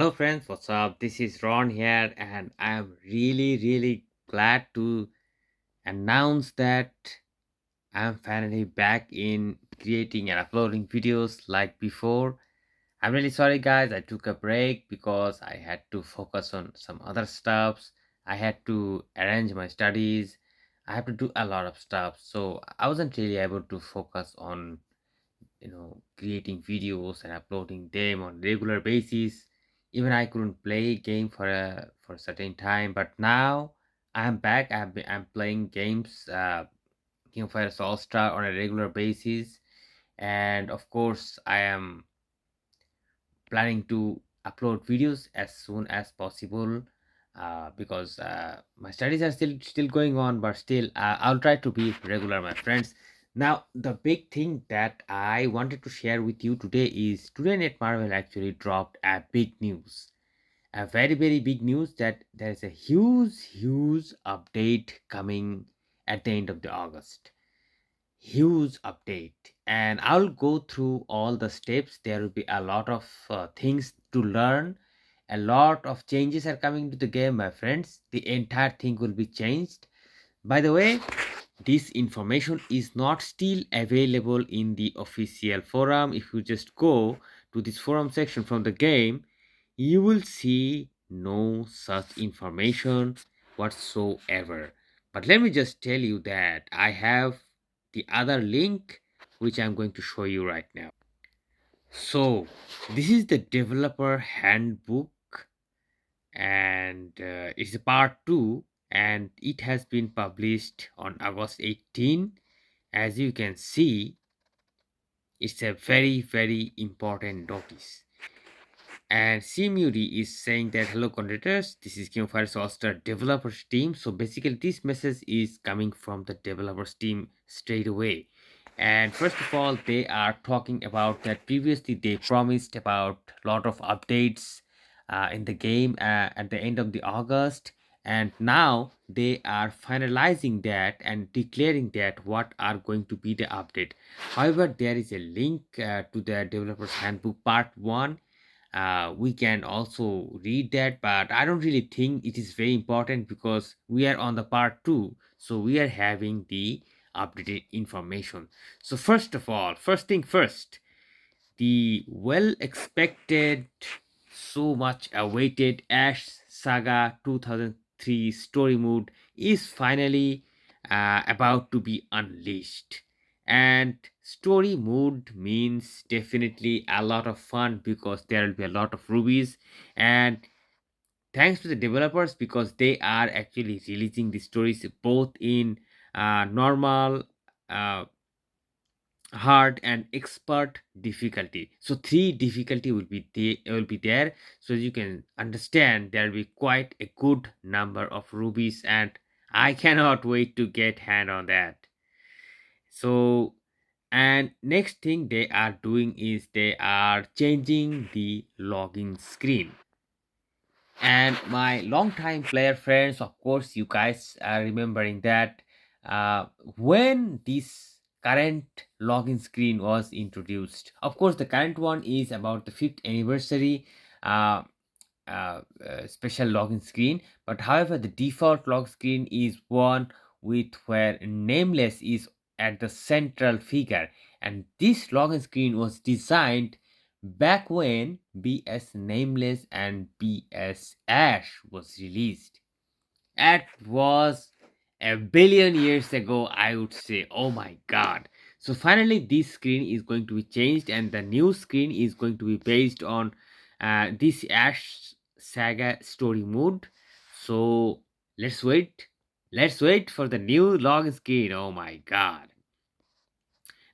Hello friends, what's up? This is Ron here, and I am really glad to announce that I'm finally back in creating and uploading videos like before. I'm really sorry, guys. I took a break because I had to focus on some other stuffs. I had to arrange my studies. I have to do a lot of stuff, so I wasn't really able to focus on creating videos and uploading them on regular basis. Even I couldn't play game for a certain time, but now I'm back. I'm playing games, King of Fighters All Star on a regular basis, and of course I am planning to upload videos as soon as possible, because my studies are still going on, but still I'll try to be regular, my friends. Now the big thing that I wanted to share with you today is today Net Marvel actually dropped a big news, a very big news, that there is a huge update coming at the end of the August. Huge update, and I'll go through all the steps. There will be a lot of things to learn. A lot of changes are coming to the game, my friends. The entire thing will be changed. By the way, this information is not still available in the official forum. If you just go to this forum section from the game, you will see no such information whatsoever. But let me just tell you that I have the other link which I'm going to show you right now. So, this is the developer handbook, and it's part 2, and it has been published on August 18. As you can see, it's a very important notice. And Simuri is saying that hello contributors, this is King of Fighters All-Star developers team. So basically this message is coming from the developers team straight away. And first of all, they are talking about that previously they promised about a lot of updates in the game at the end of the August, and now they are finalizing that and declaring that what are going to be the update. However, there is a link to the developers handbook part 1. We can also read that, but I don't really think it is very important because we are on the part 2, so we are having the updated information. So first of all, first thing first, the well expected, so much awaited Ash Saga 2003 story mode is finally about to be unleashed. And story mode means definitely a lot of fun because there will be a lot of rubies. And thanks to the developers, because they are actually releasing the stories both in normal, uh, hard, and expert difficulty. So three difficulty will be there, so you can understand there will be quite a good number of rubies, and I cannot wait to get hand on that. So, and next thing they are doing is they are changing the login screen. And my longtime player friends, of course you guys are remembering that uh, when this current login screen was introduced, of course the current one is about the 5th anniversary uh, special login screen, but however the default log screen is one with where nameless is at the central figure, and this login screen was designed back when BS Nameless and BS Ash was released. That was a billion years ago, I would say. Oh my god. So finally this screen is going to be changed, and the new screen is going to be based on this Ash Saga story mode. So let's wait. Let's wait for the new login screen. Oh my god.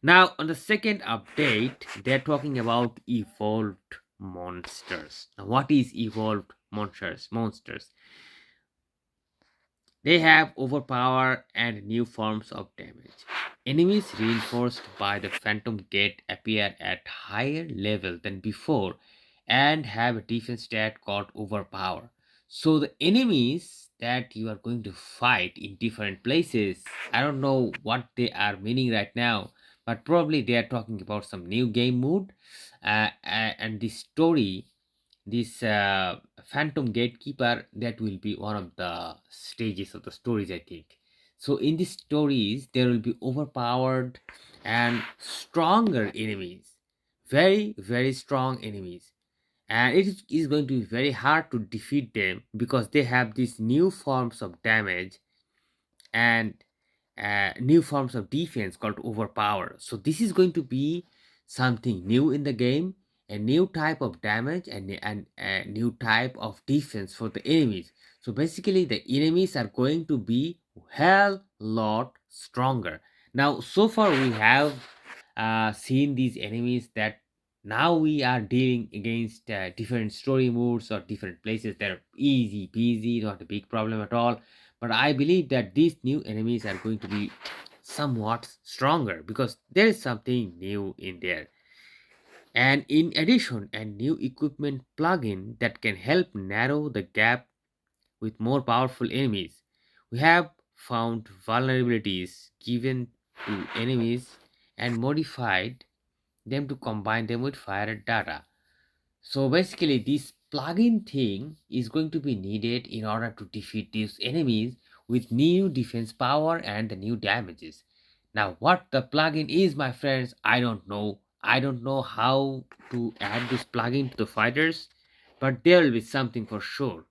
Now, on the second update, they're talking about evolved monsters. Now, what is evolved monsters? Monsters. They have overpower and new forms of damage. Enemies reinforced by the Phantom Gate appear at higher level than before and have a defense stat called overpower. So the enemies that you are going to fight in different places, I don't know what they are meaning right now, but probably they are talking about some new game mode, and the story this phantom gatekeeper, that will be one of the stages of the stories, I think. So in these stories there will be overpowered and stronger enemies, very very strong enemies, and is going to be very hard to defeat them because they have these new forms of damage and new forms of defense called overpower. So this is going to be something new in the game, a new type of damage and a new type of defense for the enemies. So basically the enemies are going to be hell lot stronger. Now so far we have seen these enemies that now we are dealing against different story modes or different places. They're easy peasy, not a big problem at all, but I believe that these new enemies are going to be somewhat stronger because there is something new in there. And in addition, a new equipment plugin that can help narrow the gap with more powerful enemies. We have found vulnerabilities given to enemies and modified them to combine them with fire data. So basically, this plugin thing is going to be needed in order to defeat these enemies with new defense power and the new damages. Now, what the plugin is, my friends, I don't know. I don't know how to add this plugin to the fighters, but there will be something for sure.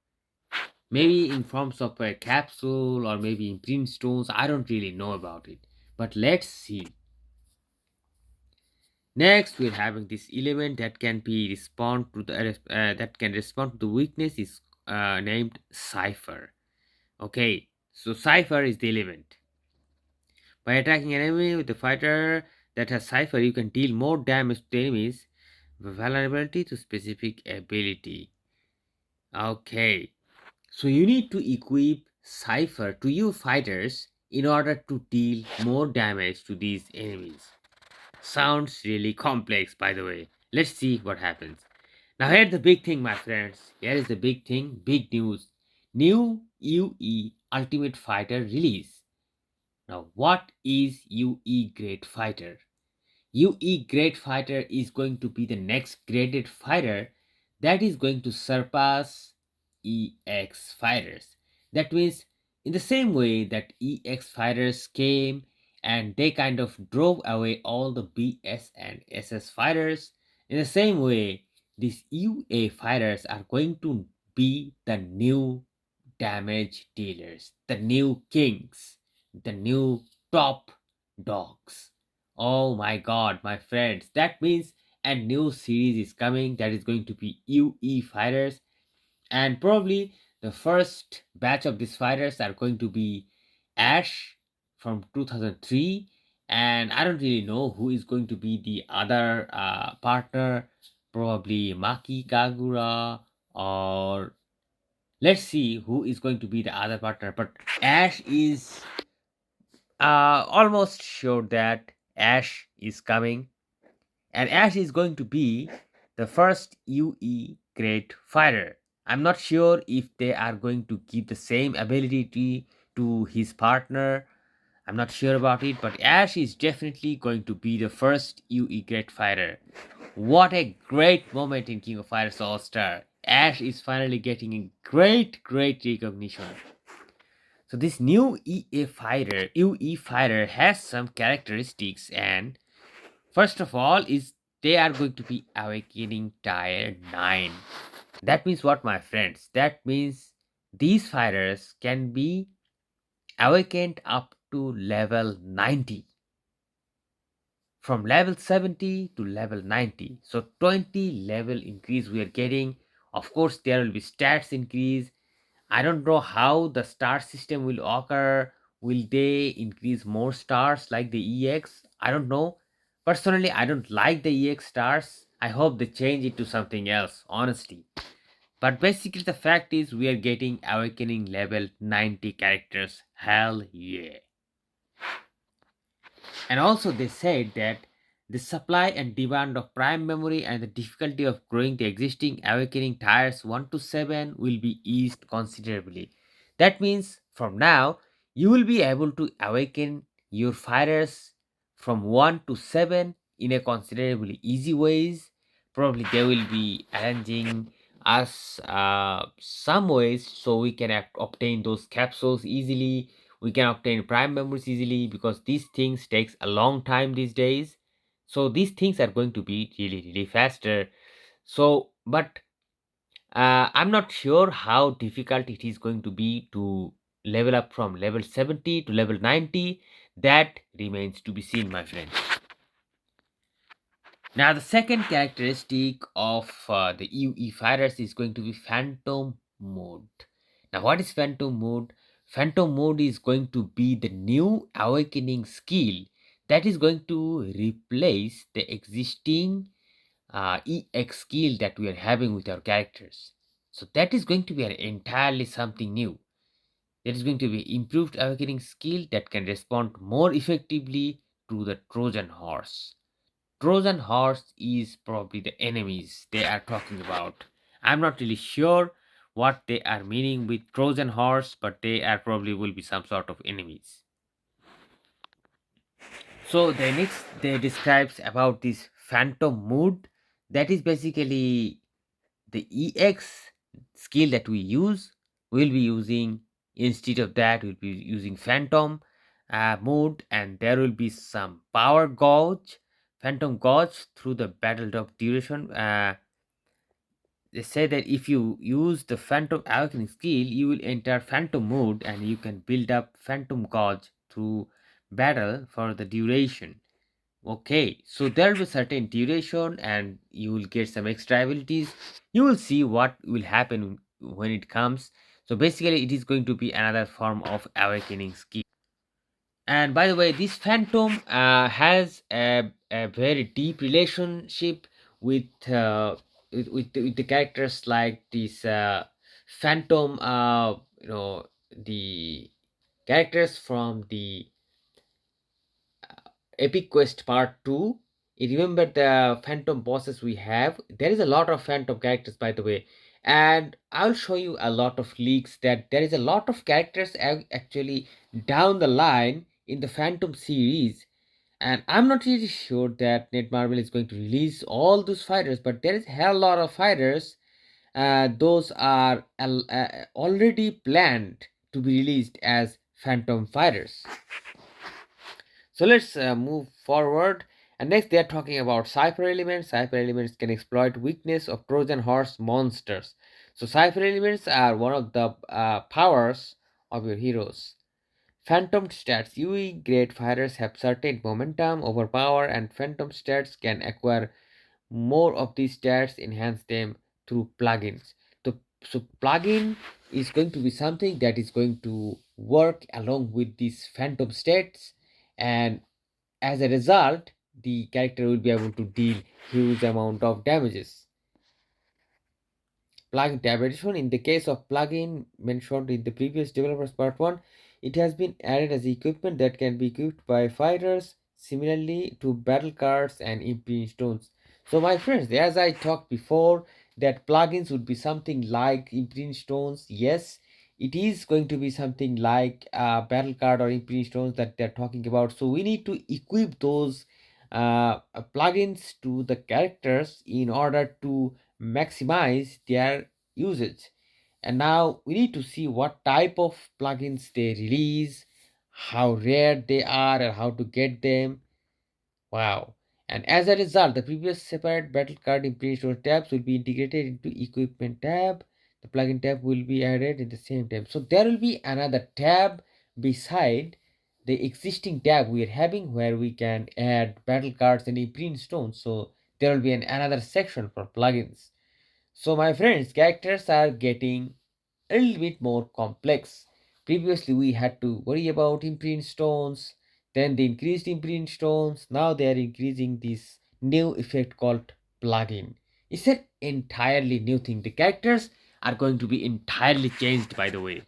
Maybe in forms of a capsule or maybe in print stones. I don't really know about it. But let's see. Next, we're having this element that can be respond to the that can respond to the weakness is named cipher. Okay, so cipher is the element. By attacking an enemy with a fighter that has cipher, you can deal more damage to enemies with vulnerability to specific ability. Okay, so you need to equip cipher to your fighters in order to deal more damage to these enemies. Sounds really complex, by the way. Let's see what happens. Now, here's the big thing, my friends. Here is the big thing, big news. New UE Ultimate Fighter release. Now, what is UE Great Fighter? UE Great Fighter is going to be the next graded fighter that is going to surpass EX fighters. That means, in the same way that EX fighters came and they kind of drove away all the BS and SS fighters, in the same way, these UA fighters are going to be the new damage dealers, the new kings, the new top dogs. Oh my god, my friends, that means a new series is coming that is going to be UE fighters, and probably the first batch of these fighters are going to be Ash from 2003, and I don't really know who is going to be the other partner, probably Maki Kagura, or let's see who is going to be the other partner. But Ash is almost sure that Ash is coming, and Ash is going to be the first UE great fighter. I'm not sure if they are going to give the same ability to his partner. I'm not sure about it, but Ash is definitely going to be the first UE great fighter. What a great moment in King of Fighters All Star! Ash is finally getting a great recognition. So this new UE fighter has some characteristics, and first of all is they are going to be awakening tier 9. That means what, my friends? That means these fighters can be awakened up to level 90. From level 70 to level 90. So 20 level increase we are getting. Of course, there will be stats increase. I don't know how the star system will occur. Will they increase more stars like the EX? I don't know. Personally, I don't like the EX stars. I hope they change it to something else, honestly. But basically, the fact is, we are getting awakening level 90 characters. Hell yeah. And also, they said that the supply and demand of prime memory and the difficulty of growing the existing awakening tiers 1 to 7 will be eased considerably. That means from now, you will be able to awaken your fighters from 1 to 7 in a considerably easy ways. Probably they will be arranging us some ways so we can obtain those capsules easily. We can obtain prime members easily because these things takes a long time these days. So these things are going to be really faster. So but I'm not sure how difficult it is going to be to level up from level 70 to level 90. That remains to be seen, my friends. Now, the second characteristic of the UE fighters is going to be phantom mode. Now, what is phantom mode? Phantom mode is going to be the new awakening skill that is going to replace the existing EX skill that we are having with our characters. So that is going to be an entirely something new. There is going to be improved awakening skill that can respond more effectively to the Trojan horse. Trojan horse is probably the enemies they are talking about. I'm not really sure what they are meaning with Trojan horse, but they are probably will be some sort of enemies. So the next they describes about this phantom mood, that is basically the EX skill that we use. We'll be using, instead of that we'll be using phantom mode, and there will be some power gauge, phantom gauge through the battle of duration. They say that if you use the phantom awakening skill, you will enter phantom mode and you can build up phantom gauge through battle for the duration. Okay, so there will be certain duration and you will get some extra abilities. You will see what will happen when it comes. So basically it is going to be another form of awakening skill. And by the way, this phantom has a very deep relationship with with the characters like this phantom the characters from the Epic Quest Part 2. You remember the phantom bosses we have? There is a lot of phantom characters, by the way. And I'll show you a lot of leaks that there is a lot of characters actually down the line in the phantom series. And I'm not really sure that Netmarble is going to release all those fighters, but there is a hell lot of fighters. Those are already planned to be released as phantom fighters. So let's move forward. And next, they are talking about cipher elements. Cipher elements can exploit weakness of Trojan horse monsters. So cipher elements are one of the powers of your heroes. Phantom stats. UE great fighters have certain momentum, overpower, and phantom stats can acquire more of these stats, enhance them through plugins. So plugin is going to be something that is going to work along with these phantom stats, and as a result, the character will be able to deal huge amount of damages. Plugin tab addition. In the case of plugin mentioned in the previous developers part 1, it has been added as equipment that can be equipped by fighters similarly to battle cards and imperial stones. So my friends, as I talked before, that plugins would be something like imperial stones. Yes, it is going to be something like battle card or imperial stones that they're talking about. So we need to equip those plugins to the characters in order to maximize their usage. And now we need to see what type of plugins they release, how rare they are, and how to get them. Wow. And as a result, the previous separate battle card implementation tabs will be integrated into equipment tab. The plugin tab will be added in the same tab. So there will be another tab beside the existing tab we are having where we can add battle cards and imprint stones. So there will be another section for plugins. So my friends, characters are getting a little bit more complex. Previously, we had to worry about imprint stones, then they increased imprint stones, now they are increasing this new effect called plugin. It's an entirely new thing. The characters are going to be entirely changed, by the way.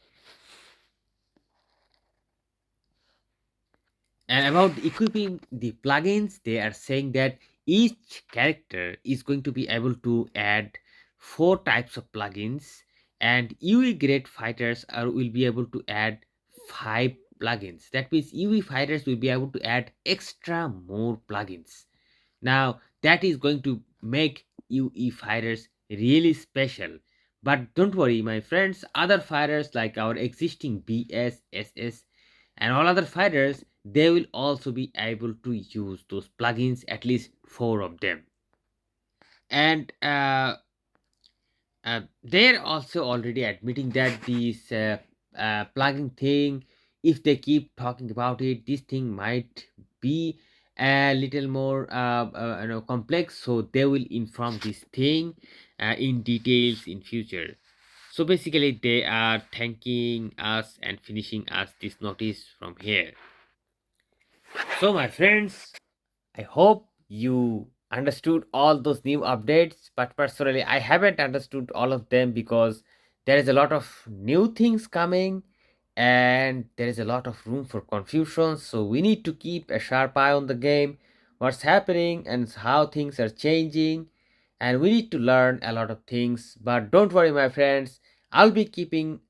And about equipping the plugins, they are saying that each character is going to be able to add four types of plugins, and UE grade fighters will be able to add five plugins. That means UE fighters will be able to add extra more plugins. Now, that is going to make UE fighters really special. But don't worry, my friends, other fighters like our existing BS, SS, and all other fighters, they will also be able to use those plugins, at least four of them. And they're also already admitting that this plugin thing, if they keep talking about it, this thing might be a little more complex, so they will inform this thing in details in future. So basically they are thanking us and finishing us this notice from here. So my friends, I hope you understood all those new updates, but personally, I haven't understood all of them because there is a lot of new things coming and there is a lot of room for confusion. So we need to keep a sharp eye on the game, what's happening, and how things are changing. And we need to learn a lot of things. But don't worry, my friends, I'll be keeping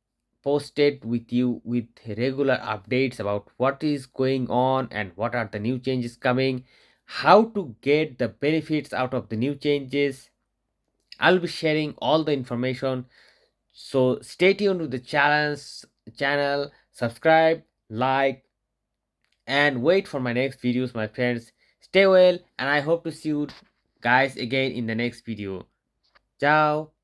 posted with you with regular updates about what is going on and what are the new changes coming, how to get the benefits out of the new changes. I'll be sharing all the information. So stay tuned with the channel, subscribe, like, and wait for my next videos, my friends. Stay well, and I hope to see you guys again in the next video. Ciao.